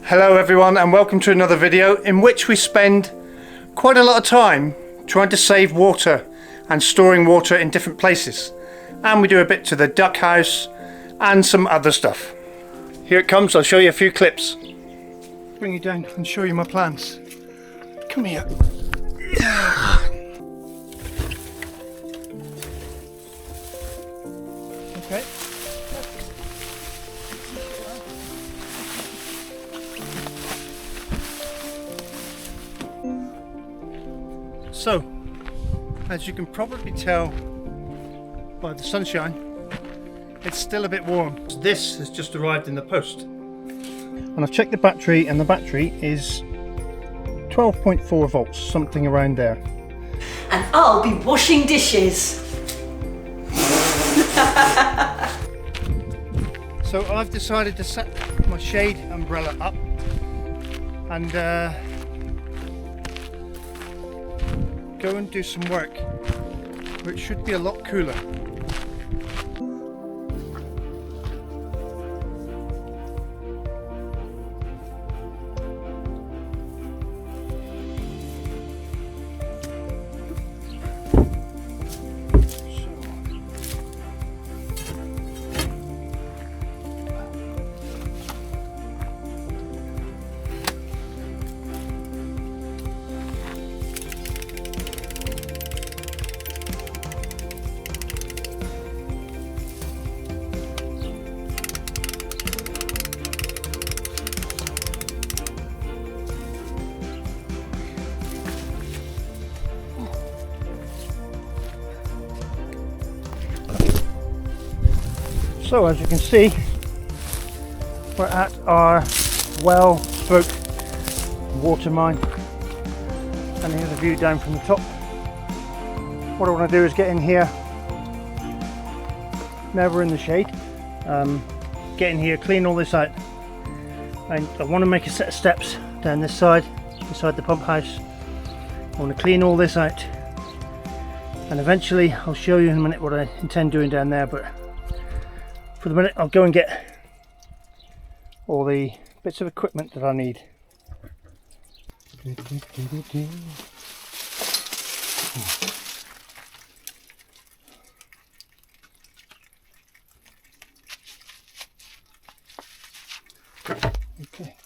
Hello everyone, and welcome to another video in which we spend quite a lot of time trying to save water and storing water in different places, and we do a bit to the duck house and some other stuff. Here it comes. I'll show you a few clips. Bring you down and show you my plans. Come here. Okay. So, as you can probably tell by the sunshine, it's still a bit warm. This has just arrived in the post. And I've checked the battery, and the battery is 12.4 volts, something around there. And I'll be washing dishes. So I've decided to set my shade umbrella up and go and do some work where it should be a lot cooler. So as you can see, we're at our well-spoke water mine, and here's a view down from the top. What I want to do is get in here, never in the shade, get in here, clean all this out, and I want to make a set of steps down this side, beside the pump house. I want to clean all this out, and eventually I'll show you in a minute what I intend doing down there, but for the minute I'll go and get all the bits of equipment that I need. Okay.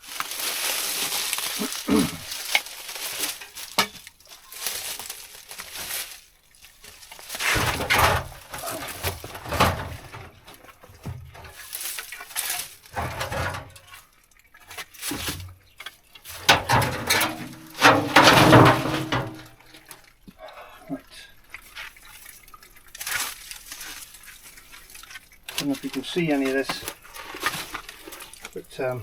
I don't know if you can see any of this, but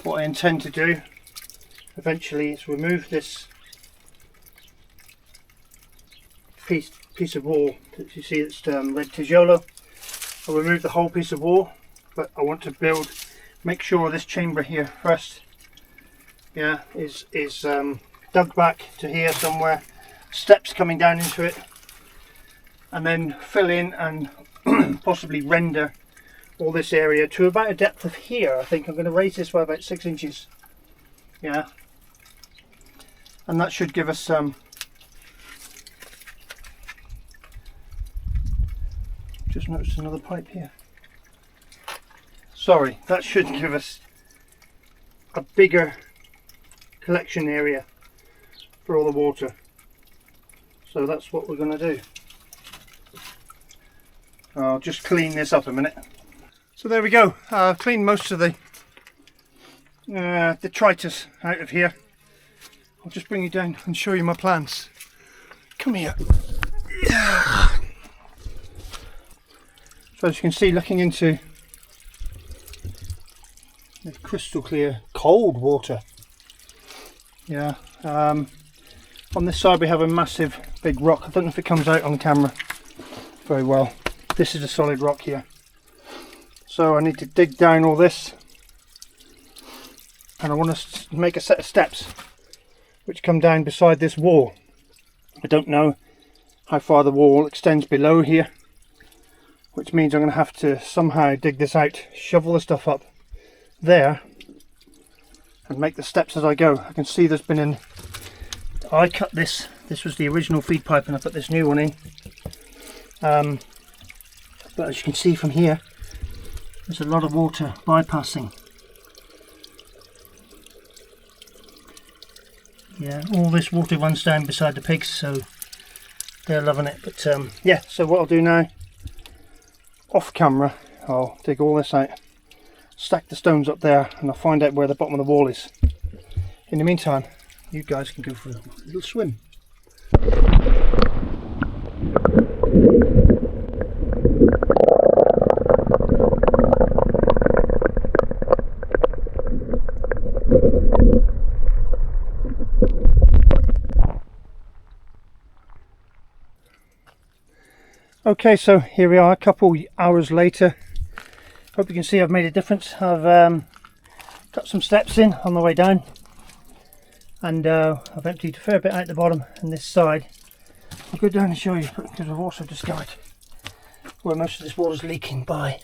what I intend to do eventually is remove this piece of wall that you see. It's red tijolo. I'll remove the whole piece of wall, but I want to make sure this chamber here first, yeah, is dug back to here somewhere, steps coming down into it, and then fill in and possibly render all this area to about a depth of here. I think I'm going to raise this by about 6 inches, yeah, and that should give us just noticed another pipe here. Sorry, that should give us a bigger collection area for all the water. So that's what we're going to do. I'll just clean this up a minute. So there we go. I've cleaned most of the detritus out of here. I'll just bring you down and show you my plans. Come here. So as you can see, looking into the crystal clear cold water. Yeah. On this side we have a massive big rock. I don't know if it comes out on camera very well. This is a solid rock here. So I need to dig down all this, and I want to make a set of steps which come down beside this wall. I don't know how far the wall extends below here, which means I'm going to have to somehow dig this out, shovel the stuff up there, and make the steps as I go. I can see there's been I cut this. This was the original feed pipe and I put this new one in. But as you can see from here, there's a lot of water bypassing. Yeah, all this water runs down beside the pigs, so they're loving it. But yeah, so what I'll do now, off camera, I'll dig all this out, stack the stones up there, and I'll find out where the bottom of the wall is. In the meantime, you guys can go for a little swim. Okay, so here we are, a couple hours later. Hope you can see I've made a difference. I've got some steps in on the way down, and I've emptied a fair bit out the bottom and this side. I'll go down and show you, because I've also discovered where most of this water's leaking by.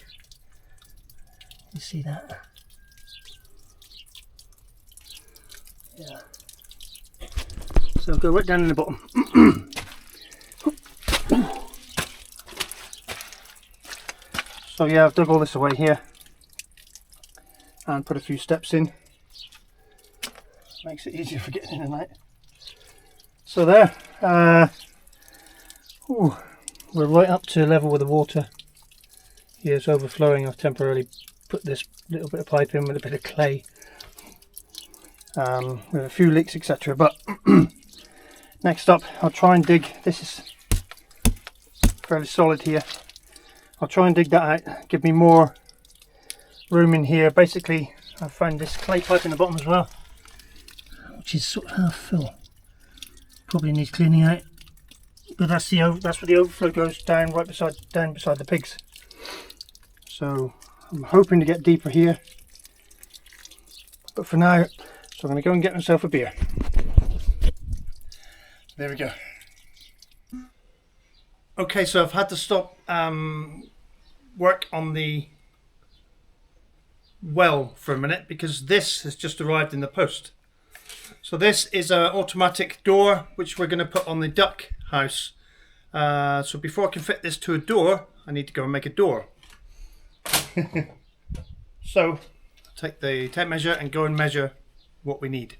You see that? Yeah. So I'll go right down in the bottom. So yeah, I've dug all this away here and put a few steps in. Makes it easier for getting in and out. So there, we're right up to level with the water. Here's overflowing. I've temporarily put this little bit of pipe in with a bit of clay. With a few leaks, etc. But next up, I'll try and dig. This is fairly solid here. I'll try and dig that out, give me more room in here. Basically, I found this clay pipe in the bottom as well, which is sort of half full. Probably needs cleaning out, but that's where the overflow goes down, right beside the pigs. So I'm hoping to get deeper here, but for now, so I'm going to go and get myself a beer. There we go. Okay, so I've had to stop work on the well for a minute because this has just arrived in the post. So this is an automatic door which we're going to put on the duck house. So before I can fit this to a door, I need to go and make a door. So take the tape measure and go and measure what we need.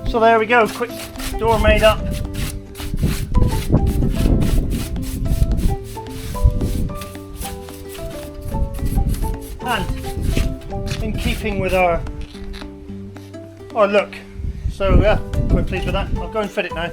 So there we go, quick door made up. And in keeping with our look. So yeah, quite pleased with that. I'll go and fit it now.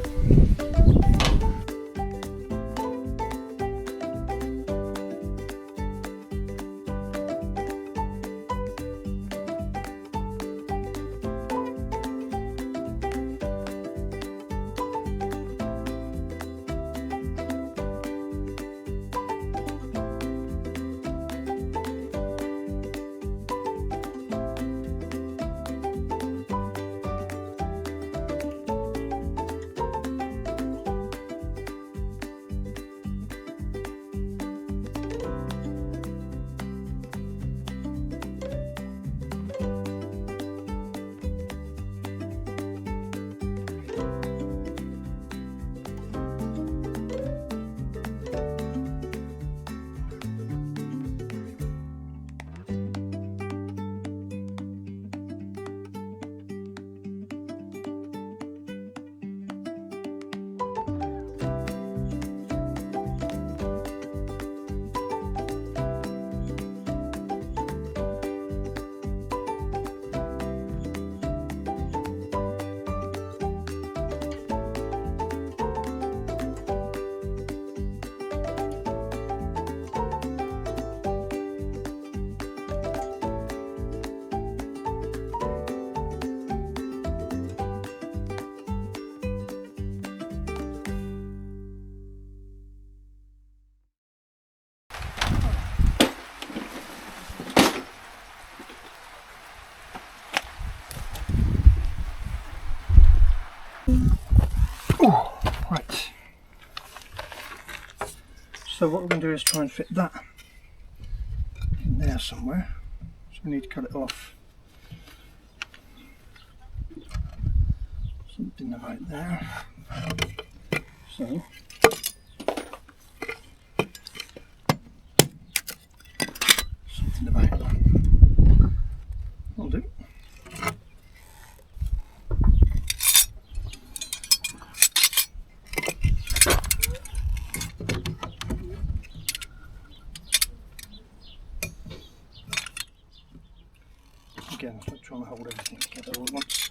So what we're going to do is try and fit that in there somewhere. So we need to cut it off. Something about there. So something about will do. Again, I'm not trying to hold everything together all at once.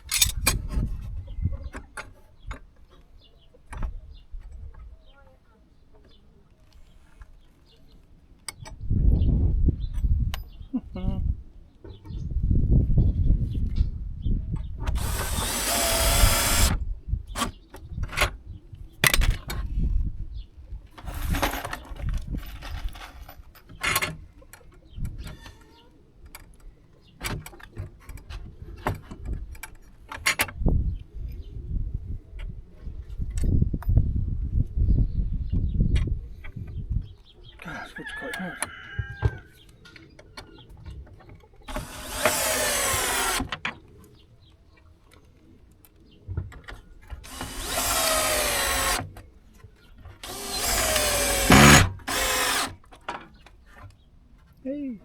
It's quite hard. Hey.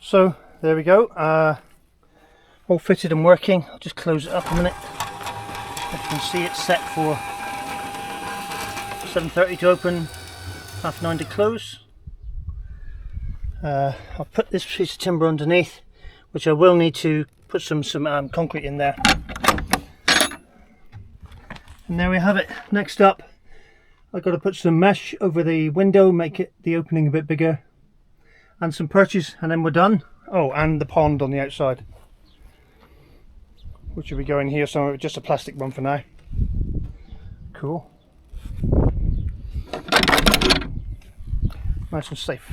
So there we go, all fitted and working. I'll just close it up a minute. As you can see, it's set for 7:30 to open, 9:30 to close. I'll put this piece of timber underneath, which I will need to put some concrete in there. And there we have it. Next up, I've got to put some mesh over the window, make it the opening a bit bigger, and some perches, and then we're done. Oh, and the pond on the outside, which will be going here somewhere, just a plastic one for now. Cool. Nice and safe.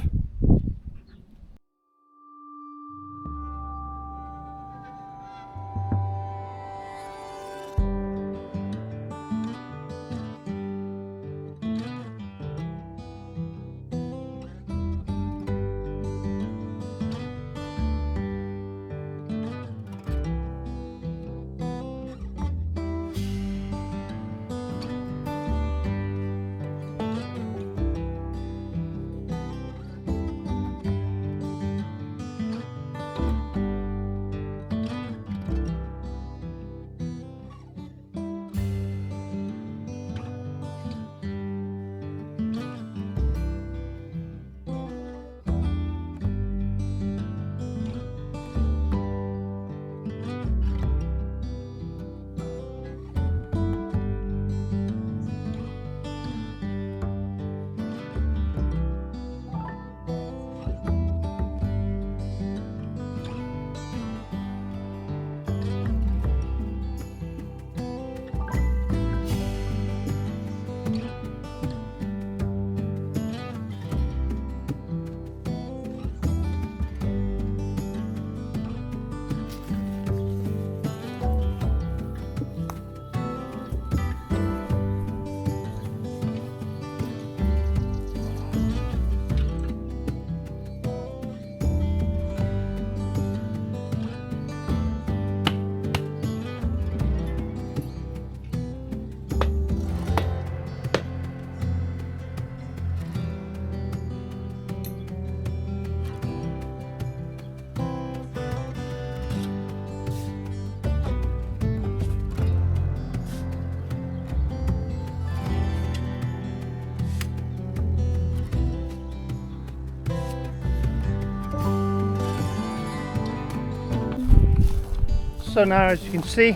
So now, as you can see,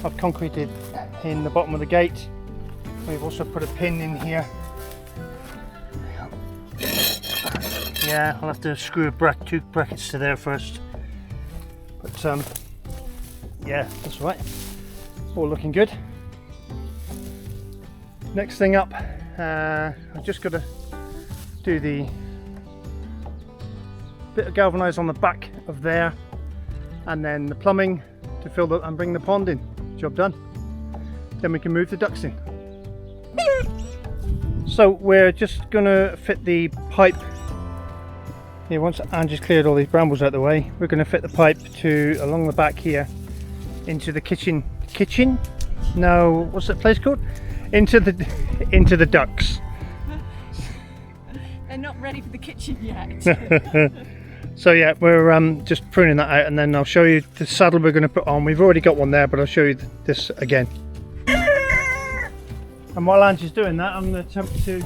I've concreted in the bottom of the gate. We've also put a pin in here. Yeah, I'll have to screw two brackets to there first. But yeah, that's right. All looking good. Next thing up, I've just got to do the bit of galvanise on the back of there, and then the plumbing to fill the and bring the pond in. Job done. Then we can move the ducks in. So we're just gonna fit the pipe here. Once Angie's cleared all these brambles out of the way, we're gonna fit the pipe to along the back here into the kitchen. No, what's that place called? Into the ducts. They're not ready for the kitchen yet. So yeah, we're just pruning that out, and then I'll show you the saddle we're going to put on. We've already got one there, but I'll show you this again. And while Angie's doing that, I'm going to attempt to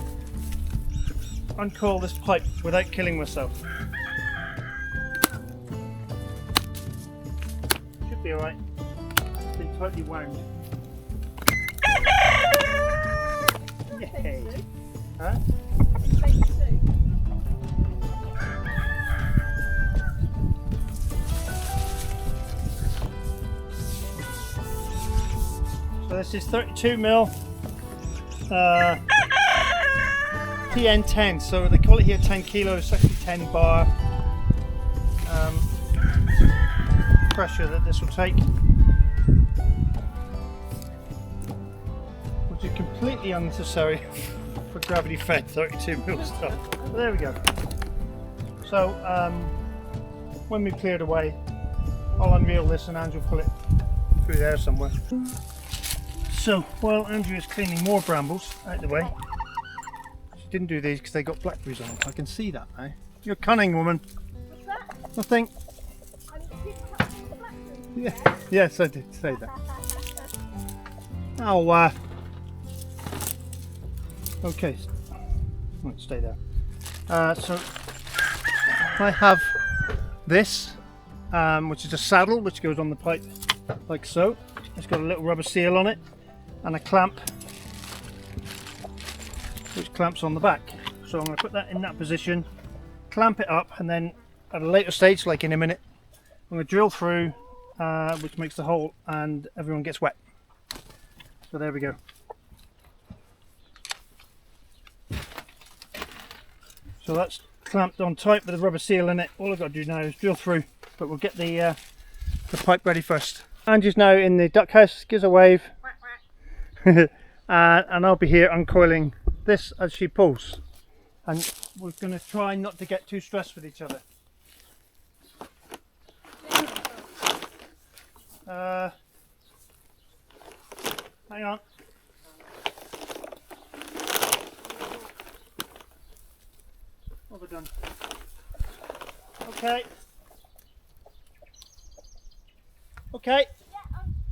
uncoil this pipe without killing myself. Should be alright. It's been tightly wound. Yay. Huh? So this is 32mm TN10, so they call it here 10 kilos, it's actually 10 bar pressure that this will take, which is completely unnecessary for gravity fed 32mm stuff. But there we go. So when we've cleared away, I'll unreel this and Andrew will pull it through there somewhere. So while Andrew is cleaning more brambles out of the way, she didn't do these because they got blackberries on them. I can see that now. You're a cunning woman. What's that? Nothing. I did cut the blackberries. Yeah. Yes, I did say that. Oh, okay. Right, stay there. So I have this, which is a saddle which goes on the pipe like so. It's got a little rubber seal on it and a clamp which clamps on the back. So I'm going to put that in that position, clamp it up, and then at a later stage, like in a minute, I'm going to drill through, which makes the hole and everyone gets wet. So there we go. So that's clamped on tight with a rubber seal in it. All I've got to do now is drill through, but we'll get the pipe ready first. Angie's now in the duck house, gives a wave. And I'll be here uncoiling this as she pulls. And we're going to try not to get too stressed with each other. Hang on. What have I done? Okay. Okay. Yeah,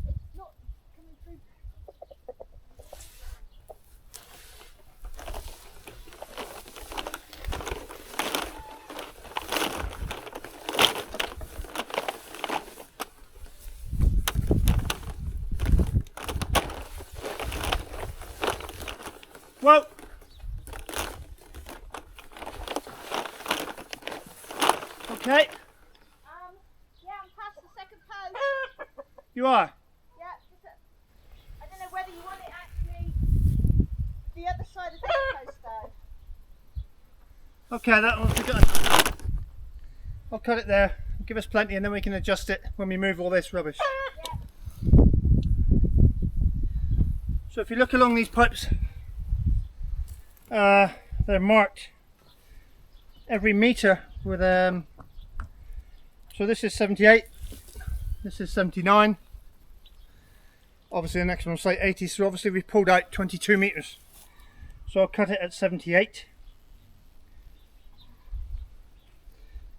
it's not coming through. Whoa. Okay. Yeah, I'm past the second post. You are? Yeah, I don't know whether you want it actually the other side of this post though. Okay, that one's good. I'll cut it there. Give us plenty and then we can adjust it when we move all this rubbish. Yeah. So if you look along these pipes, they're marked every metre with so this is 78, this is 79, obviously the next one will say 80, so obviously we've pulled out 22 metres, so I'll cut it at 78.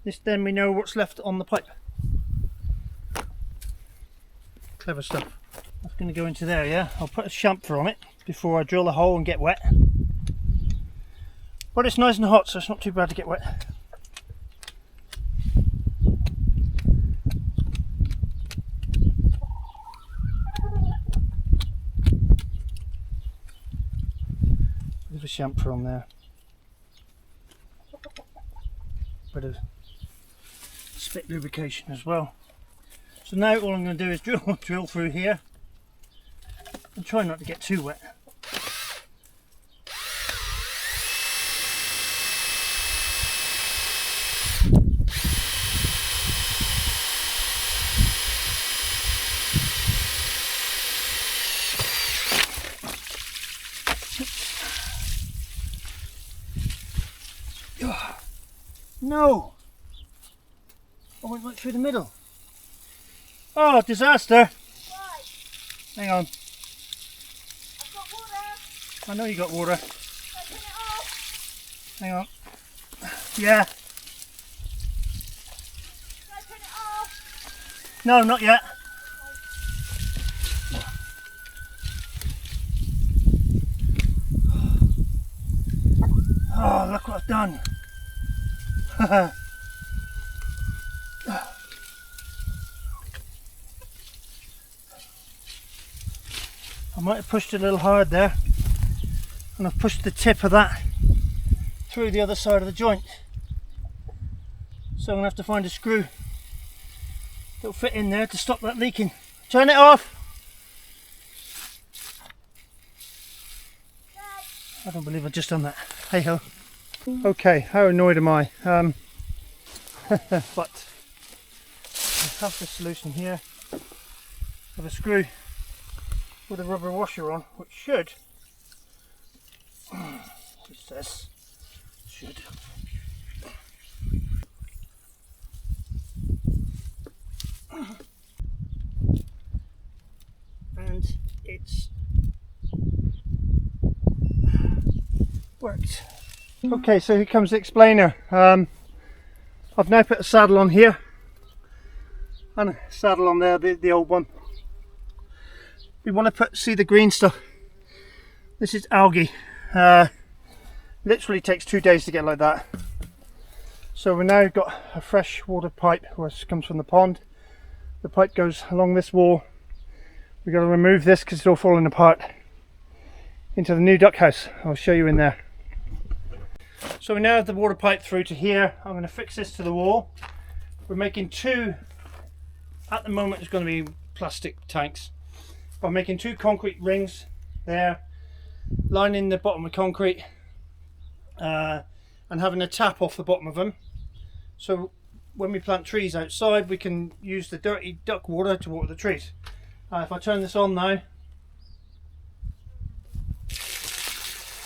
This, then we know what's left on the pipe. Clever stuff. That's going to go into there, yeah. I'll put a chamfer on it before I drill the hole and get wet. But it's nice and hot, so it's not too bad to get wet. chamfer on there. Bit of spit lubrication as well. So now all I'm going to do is drill through here and try not to get too wet. No! I went right through the middle. Oh, disaster! Why? Hang on. I've got water. I know you got water. Can I turn it off? Hang on. Yeah. Can I turn it off? No, not yet. Oh, look what I've done. I might have pushed it a little hard there, and I've pushed the tip of that through the other side of the joint. So I'm going to have to find a screw that'll fit in there to stop that leaking. Turn it off! I don't believe I've just done that. Hey ho. Okay, how annoyed am I? But I have the solution here. With a screw with a rubber washer on, which should, it says, should. And it's worked. Okay, so here comes the explainer. I've now put a saddle on here and a saddle on there, the old one. We want to see the green stuff. This is algae. Literally takes 2 days to get like that. So we've now got a fresh water pipe which comes from the pond. The pipe goes along this wall. We've got to remove this because it's all falling apart into the new duck house. I'll show you in there. So we now have the water pipe through to here. I'm going to fix this to the wall. We're making two, at the moment it's going to be plastic tanks. I'm making 2 concrete rings there, lining the bottom with concrete and having a tap off the bottom of them. So when we plant trees outside, we can use the dirty duck water to water the trees. If I turn this on now,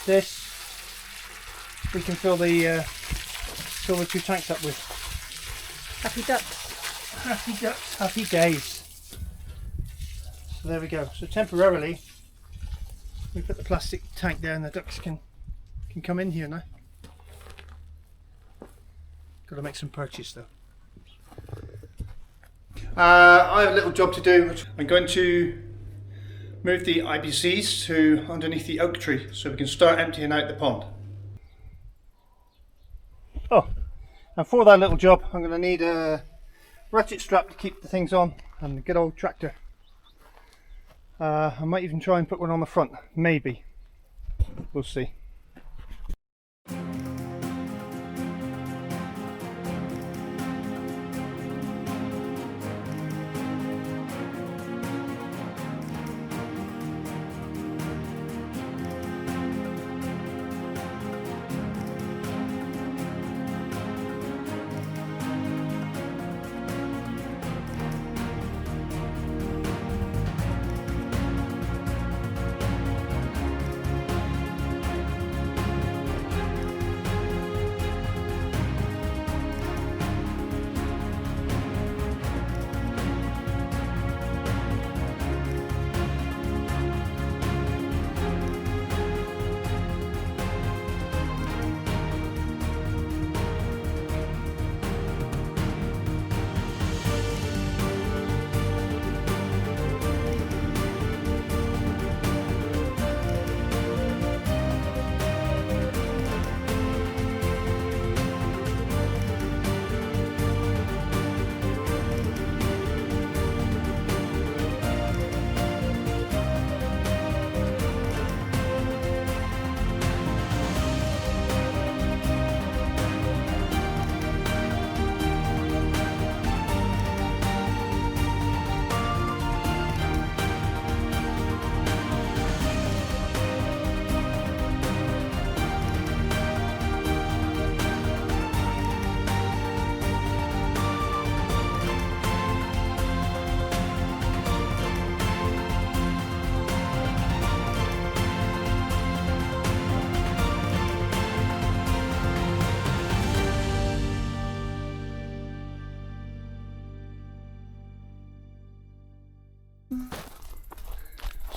this we can fill the 2 tanks up with. Happy ducks. Happy ducks, happy days. So there we go. So temporarily we put the plastic tank there and the ducks can come in here now. Got to make some purchase though. I have a little job to do. I'm going to move the IBCs to underneath the oak tree so we can start emptying out the pond. Oh, and for that little job I'm going to need a ratchet strap to keep the things on and a good old tractor. I might even try and put one on the front, maybe. We'll see.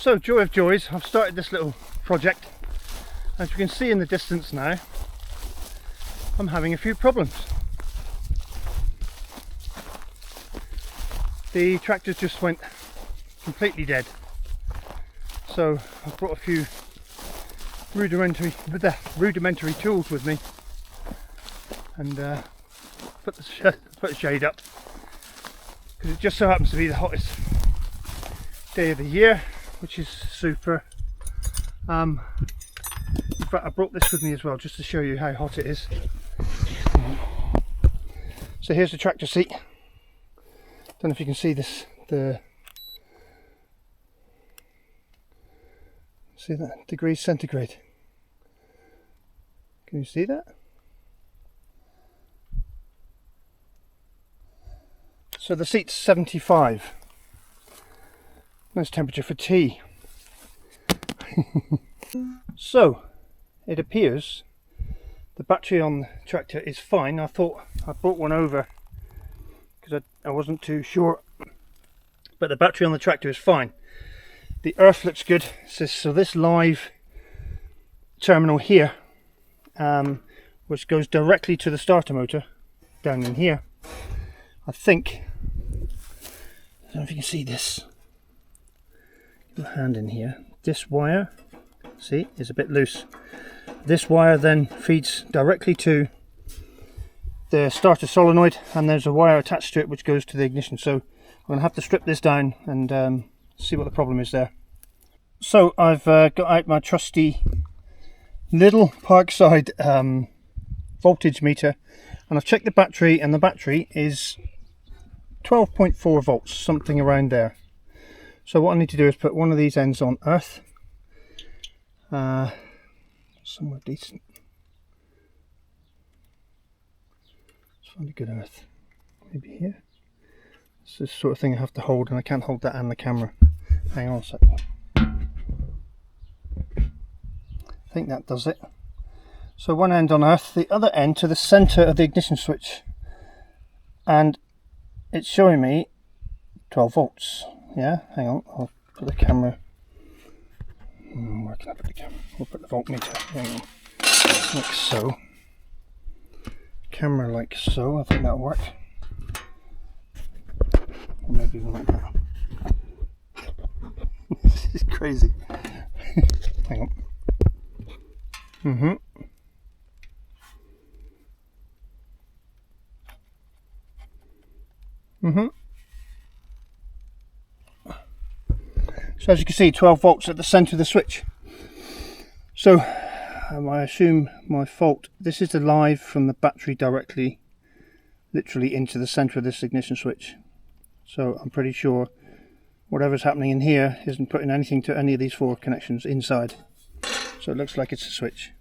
So, joy of joys, I've started this little project. As you can see in the distance now, I'm having a few problems. The tractor just went completely dead. So I've brought a few rudimentary tools with me, and put the shade up, because it just so happens to be the hottest day of the year, which is super. In fact, I brought this with me as well, just to show you how hot it is. So here's the tractor seat. Don't know if you can see this. See that? Degrees centigrade. Can you see that? So the seat's 75. Nice temperature for tea. So it appears the battery on the tractor is fine. I thought I brought one over because I wasn't too sure, but the battery on the tractor is fine. The earth looks good. So this live terminal here, which goes directly to the starter motor down in here, I think, I don't know if you can see this, your hand in here, this wire, see, is a bit loose. This wire then feeds directly to the starter solenoid, and there's a wire attached to it which goes to the ignition. So I'm going to have to strip this down and see what the problem is there. So I've got out my trusty little Parkside voltage meter, and I've checked the battery, and the battery is 12.4 volts, something around there. So what I need to do is put one of these ends on earth, somewhere decent. Let's find a good earth, maybe here. It's this sort of thing I have to hold, and I can't hold that and the camera. Hang on a second. I think that does it. So one end on earth, the other end to the centre of the ignition switch, and it's showing me 12 volts. Yeah, hang on, I'll put the camera. Where can I put the camera? We'll put the voltmeter. Hang on, like so. Camera like so. I think that'll work. Or maybe even like that. This is crazy. Hang on. So as you can see, 12 volts at the centre of the switch. So I assume my fault. This is the live from the battery directly, literally into the centre of this ignition switch. So I'm pretty sure whatever's happening in here isn't putting anything to any of these four connections inside. So it looks like it's a switch.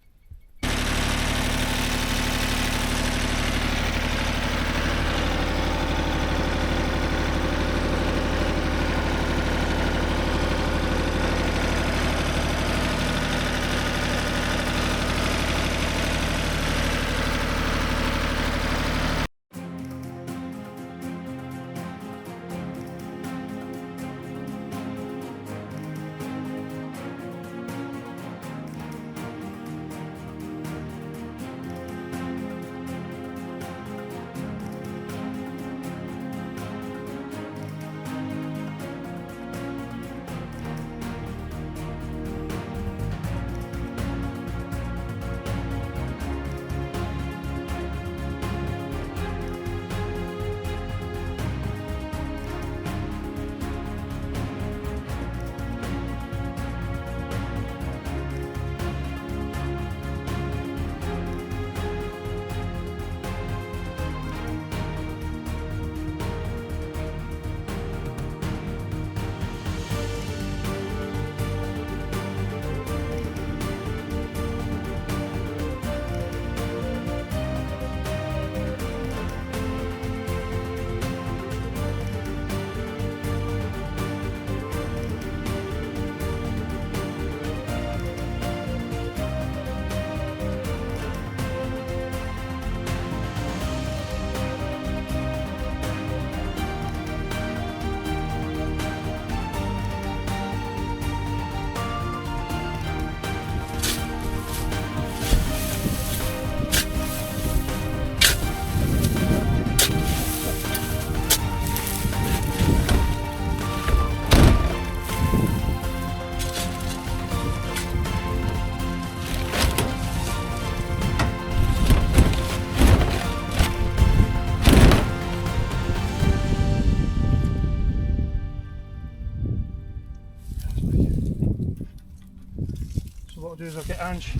do is I'll get Ange.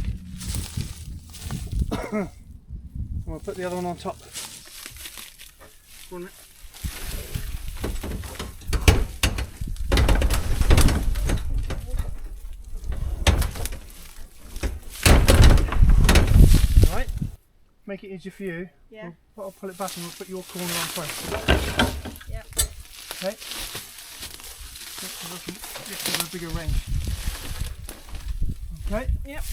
And we'll put the other one on top. Go on, mate. Right, make it easier for you. Yeah. I'll pull it back and we'll put your corner on first. Yep. Okay. Just give it a bigger range. Okay. Yep.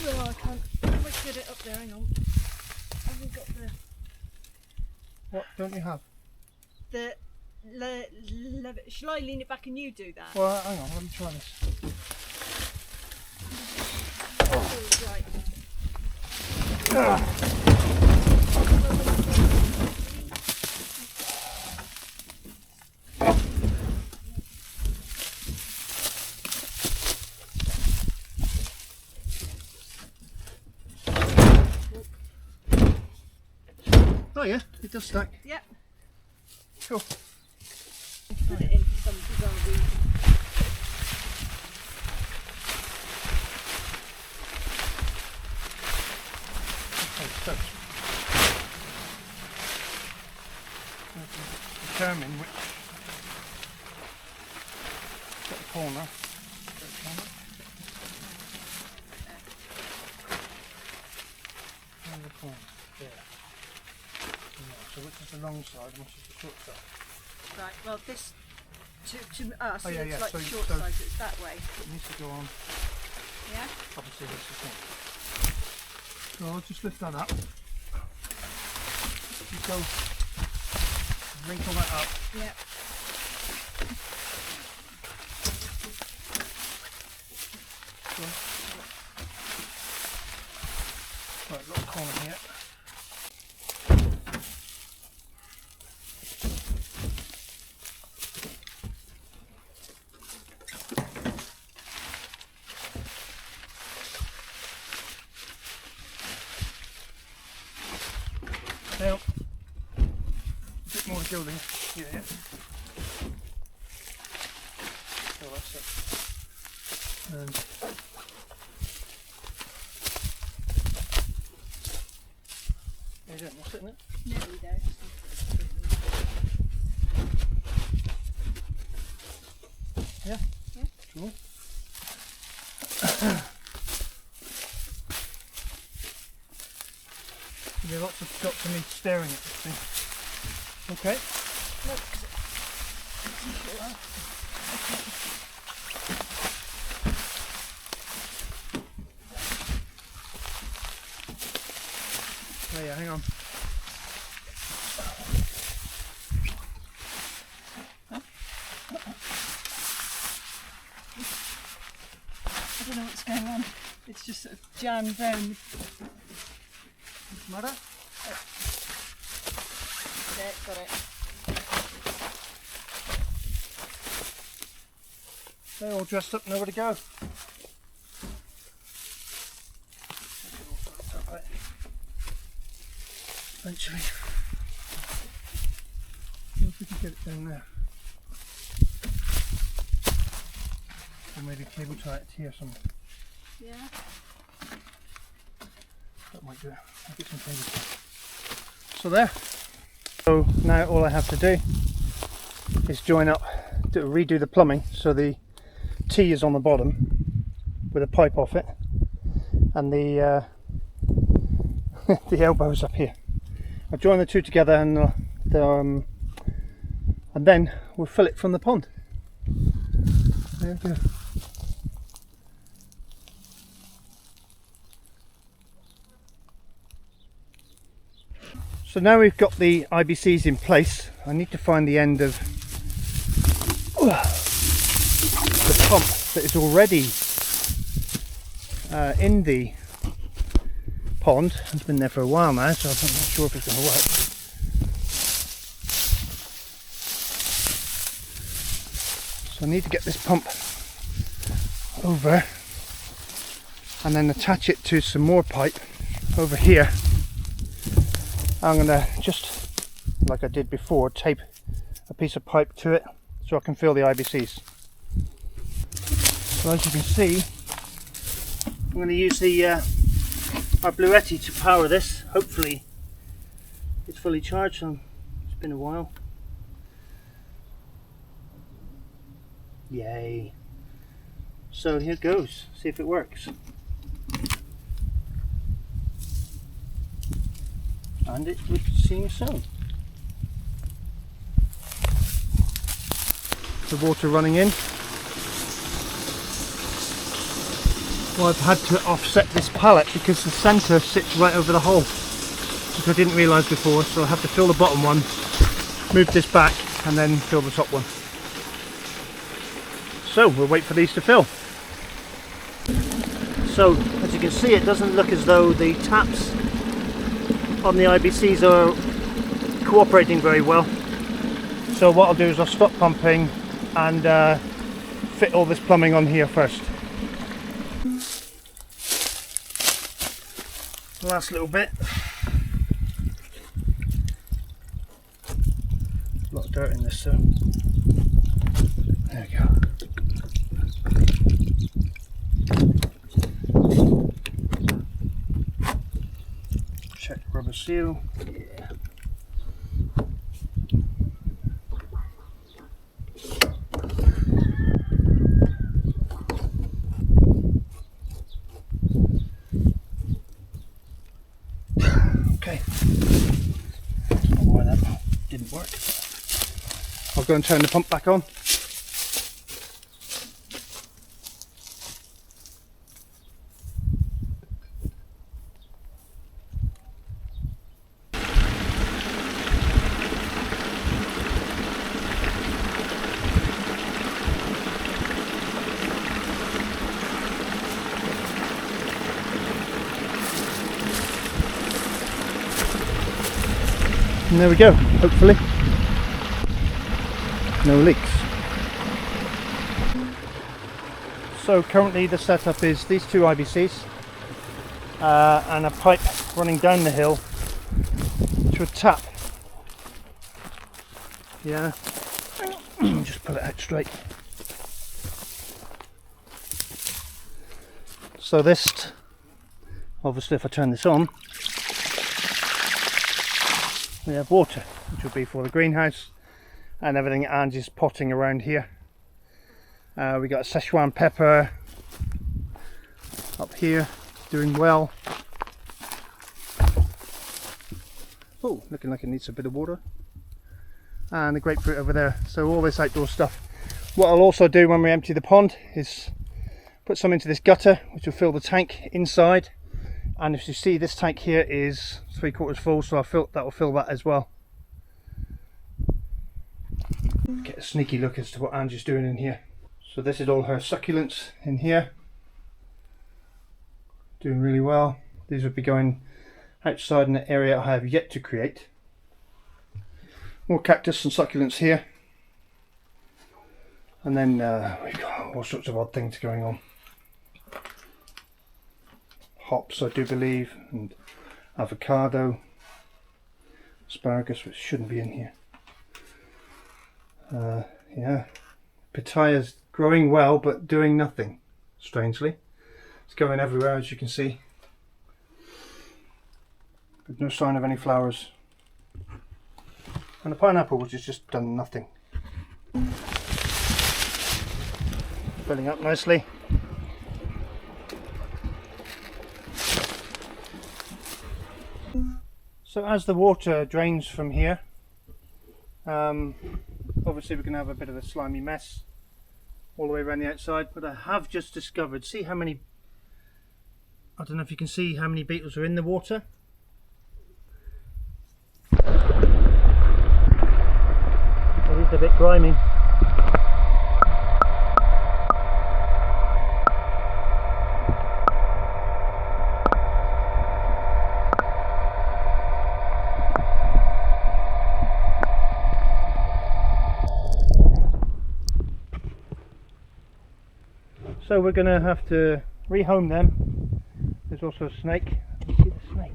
Oh, I can't quite get it up there. Hang on. Have we got What don't you have? the shall I lean it back and you do that? Well, hang on, let me try this. Oh, right. Oh yeah, it does stack. Yep. Cool. Put it in for some bizarre reason. Okay, so determine which corner. And the corner. There. So which is the long side and which is the short side? Right. Well, this to us Oh, yeah, looks yeah, like so- the short so- side. So it's that way. It needs to go on Yeah. obviously this is thing. So I'll just lift that up. You go wrinkle that up. Yep. Right, little corner here. Now, a bit more gilding here. Yeah. So that's it. And you don't miss it, innit? No, we don't. Yeah. Yeah. Cool. There'll be lots of shots of me staring at this thing. Okay. Look. Oh yeah, hang on. I don't know what's going on. It's just sort of jammed down. What's the matter? Got it. They're all dressed up, nowhere to go. Eventually. See if we can get it down there. Or maybe cable tie it here somewhere. Yeah. That might do it. I'll get some cable tie. So there. So now all I have to do is join up, redo the plumbing so the T is on the bottom with a pipe off it and the the elbows up here. I'll join the two together and then we'll fill it from the pond. There we go. So now we've got the IBCs in place, I need to find the end of the pump that is already in the pond. It's been there for a while now, so I'm not sure if it's going to work. So I need to get this pump over and then attach it to some more pipe over here. I'm going to just, like I did before, tape a piece of pipe to it so I can fill the IBCs. So as you can see, I'm going to use the our Bluetti to power this. Hopefully it's fully charged, so it's been a while. Yay. So here it goes, see if it works. And it would seem so. The water running in. Well, I've had to offset this pallet because the centre sits right over the hole, which I didn't realise before, so I have to fill the bottom one, move this back and then fill the top one. So we'll wait for these to fill. So as you can see, it doesn't look as though the taps on the IBCs are cooperating very well. So what I'll do is I'll stop pumping and fit all this plumbing on here first. Last little bit. A lot of dirt in this, so there we go. Check the rubber seal. Yeah. Okay. I don't know why that didn't work. I'll go and turn the pump back on. And there we go, hopefully no leaks. So currently the setup is these two IBCs and a pipe running down the hill to a tap. Yeah, just pull it out straight. So this, obviously if I turn this on, we have water, which will be for the greenhouse and everything Angie's potting around here. We got a Szechuan pepper up here, doing well. Oh, looking like it needs a bit of water. And the grapefruit over there. So all this outdoor stuff. What I'll also do when we empty the pond is put some into this gutter, which will fill the tank inside. And if you see, this tank here is 3/4 full, so that will fill that as well. Get a sneaky look as to what Angie's doing in here. So this is all her succulents in here. Doing really well. These would be going outside in the area I have yet to create. More cactus and succulents here. And then we've got all sorts of odd things going on. Hops, I do believe, and avocado, asparagus, which shouldn't be in here. Yeah, pitaya's growing well but doing nothing, strangely. It's going everywhere, as you can see, but no sign of any flowers. And the pineapple, which has just done nothing. Filling up nicely. So as the water drains from here, obviously we're going to have a bit of a slimy mess all the way around the outside, but I have just discovered, see how many, I don't know if you can see how many beetles are in the water. Well, it's a bit grimy. So we're going to have to rehome them. There's also a snake. You see the snake?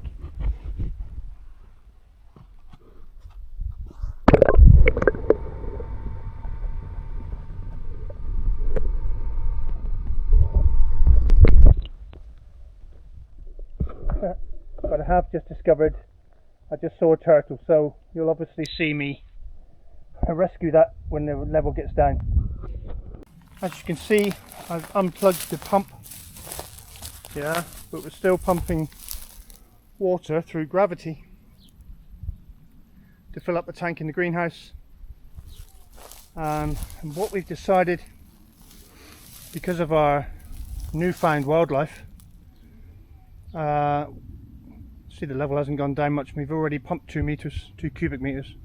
but I have just discovered I just saw a turtle, so you'll obviously see me rescue that when the level gets down. As you can see, I've unplugged the pump, yeah, but we're still pumping water through gravity to fill up the tank in the greenhouse. And what we've decided, because of our newfound wildlife, see the level hasn't gone down much. We've already pumped 2 cubic meters.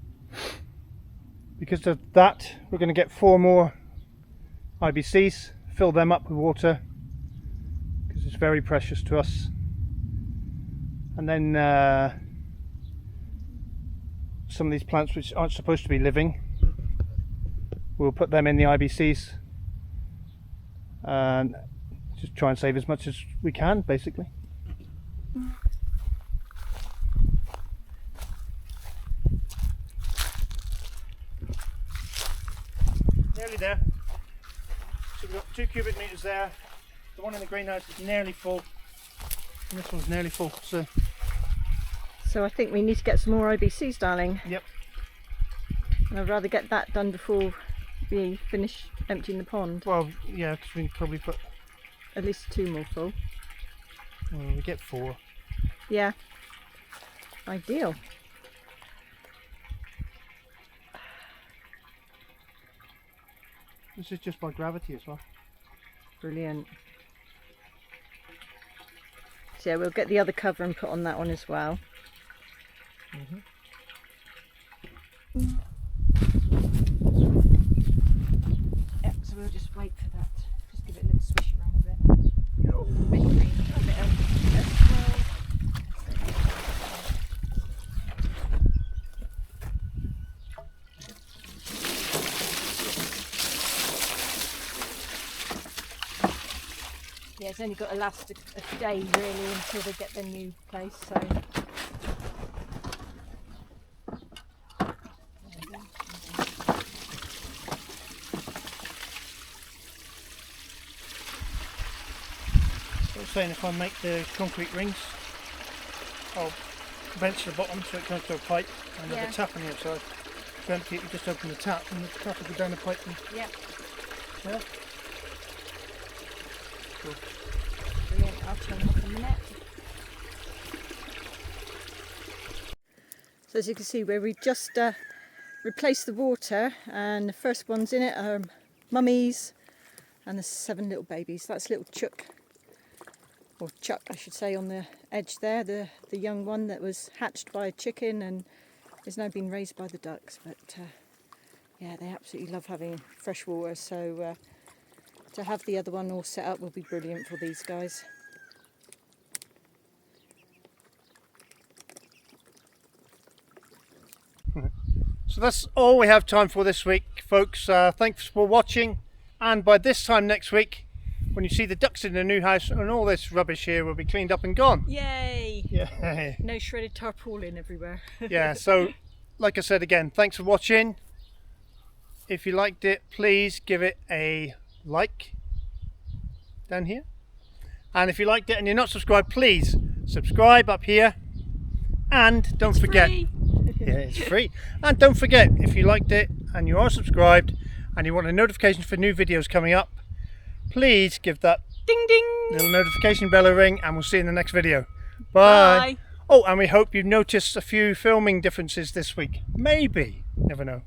Because of that, we're going to get 4 more IBCs, fill them up with water because it's very precious to us. And then some of these plants which aren't supposed to be living, we'll put them in the IBCs and just try and save as much as we can, basically. Nearly there. So we've got 2 cubic meters there. The one in the greenhouse is nearly full, and this one's nearly full. So I think we need to get some more IBCs, darling. Yep. And I'd rather get that done before we finish emptying the pond. Well, yeah, because we can probably put at least 2 more full. Well, we get 4. Yeah. Ideal. This is just by gravity as well. Brilliant. So yeah, we'll get the other cover and put on that one as well. Yep, so we'll just wait for that. Just give it a little swish around a bit. Bit green, a bit of well. Yeah, it's only got to last a day really until they get their new place, so. I was saying, if I make the concrete rings, I'll bench the bottom so it comes to a pipe, and there's a tap on the outside. To empty it, you just open the tap and the tap will go down the pipe. And, yeah. Yeah. Cool. Brilliant, I'll turn off in a minute. So as you can see, where we just replaced the water, and the first ones in it are mummies and the 7 little babies. That's little Chuck, or Chuck I should say, on the edge there, the young one that was hatched by a chicken and is now being raised by the ducks. But yeah, they absolutely love having fresh water, so to have the other one all set up will be brilliant for these guys. So that's all we have time for this week, folks. Thanks for watching, and by this time next week, when you see the ducks in the new house and all this rubbish here will be cleaned up and gone. Yay! Yeah. No shredded tarpaulin everywhere. Yeah, so like I said again, thanks for watching. If you liked it, please give it a like down here. And if you liked it and you're not subscribed, please subscribe up here. And don't forget, yeah, it's free. And don't forget, if you liked it and you are subscribed and you want a notification for new videos coming up, please give that Ding ding! little notification bell a ring, and we'll see you in the next video. Bye. Bye. Oh, and we hope you've noticed a few filming differences this week. Maybe. Never know.